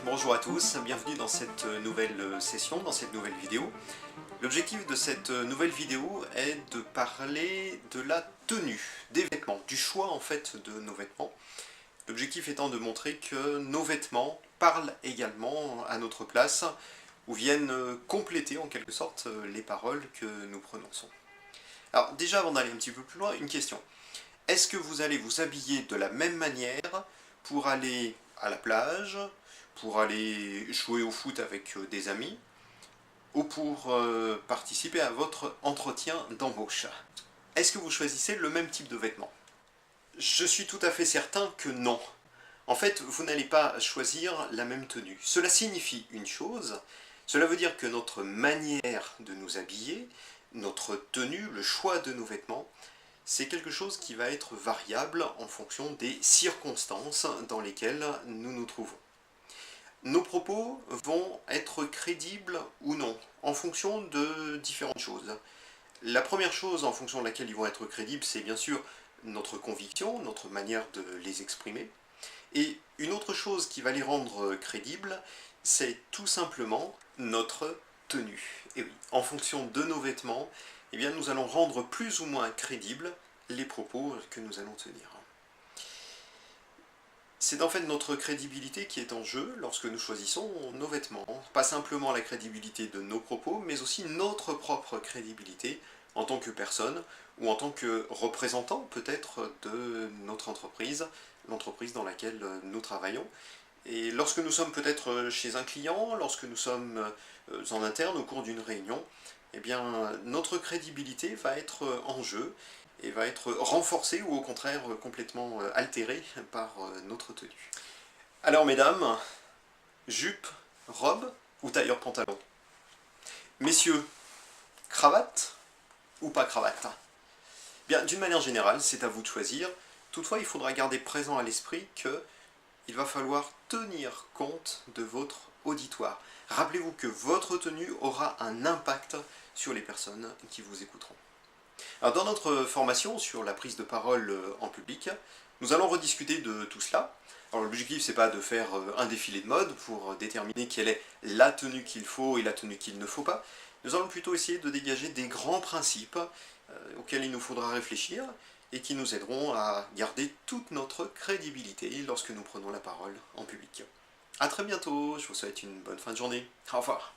Bonjour à tous, bienvenue dans cette nouvelle session, dans cette nouvelle vidéo. L'objectif de cette nouvelle vidéo est de parler de la tenue, des vêtements, du choix en fait de nos vêtements. L'objectif étant de montrer que nos vêtements parlent également à notre place, ou viennent compléter en quelque sorte les paroles que nous prononçons. Alors déjà avant d'aller un petit peu plus loin, une question. Est-ce que vous allez vous habiller de la même manière pour aller à la plage, pour aller jouer au foot avec des amis, ou pour participer à votre entretien d'embauche? Est-ce que vous choisissez le même type de vêtements? Je suis tout à fait certain que non. En fait, vous n'allez pas choisir la même tenue. Cela signifie une chose, cela veut dire que notre manière de nous habiller, notre tenue, le choix de nos vêtements, c'est quelque chose qui va être variable en fonction des circonstances dans lesquelles nous nous trouvons. Nos propos vont être crédibles ou non, en fonction de différentes choses. La première chose en fonction de laquelle ils vont être crédibles, c'est bien sûr notre conviction, notre manière de les exprimer. Et une autre chose qui va les rendre crédibles, c'est tout simplement notre tenue. Et oui, en fonction de nos vêtements, eh bien, nous allons rendre plus ou moins crédibles les propos que nous allons tenir. C'est en fait notre crédibilité qui est en jeu lorsque nous choisissons nos vêtements. Pas simplement la crédibilité de nos propos, mais aussi notre propre crédibilité en tant que personne, ou en tant que représentant peut-être de notre entreprise, l'entreprise dans laquelle nous travaillons. Et lorsque nous sommes peut-être chez un client, lorsque nous sommes en interne au cours d'une réunion, eh bien notre crédibilité va être en jeu et va être renforcée ou au contraire complètement altérée par notre tenue. Alors mesdames, jupe, robe ou tailleur pantalon? Messieurs, cravate ou pas cravate? Bien, d'une manière générale, c'est à vous de choisir. Toutefois, il faudra garder présent à l'esprit que il va falloir tenir compte de votre auditoire. Rappelez-vous que votre tenue aura un impact sur les personnes qui vous écouteront. Alors, dans notre formation sur la prise de parole en public, nous allons rediscuter de tout cela. Alors l'objectif, c'est pas de faire un défilé de mode pour déterminer quelle est la tenue qu'il faut et la tenue qu'il ne faut pas. Nous allons plutôt essayer de dégager des grands principes auxquels il nous faudra réfléchir et qui nous aideront à garder toute notre crédibilité lorsque nous prenons la parole en public. A très bientôt, je vous souhaite une bonne fin de journée. Au revoir.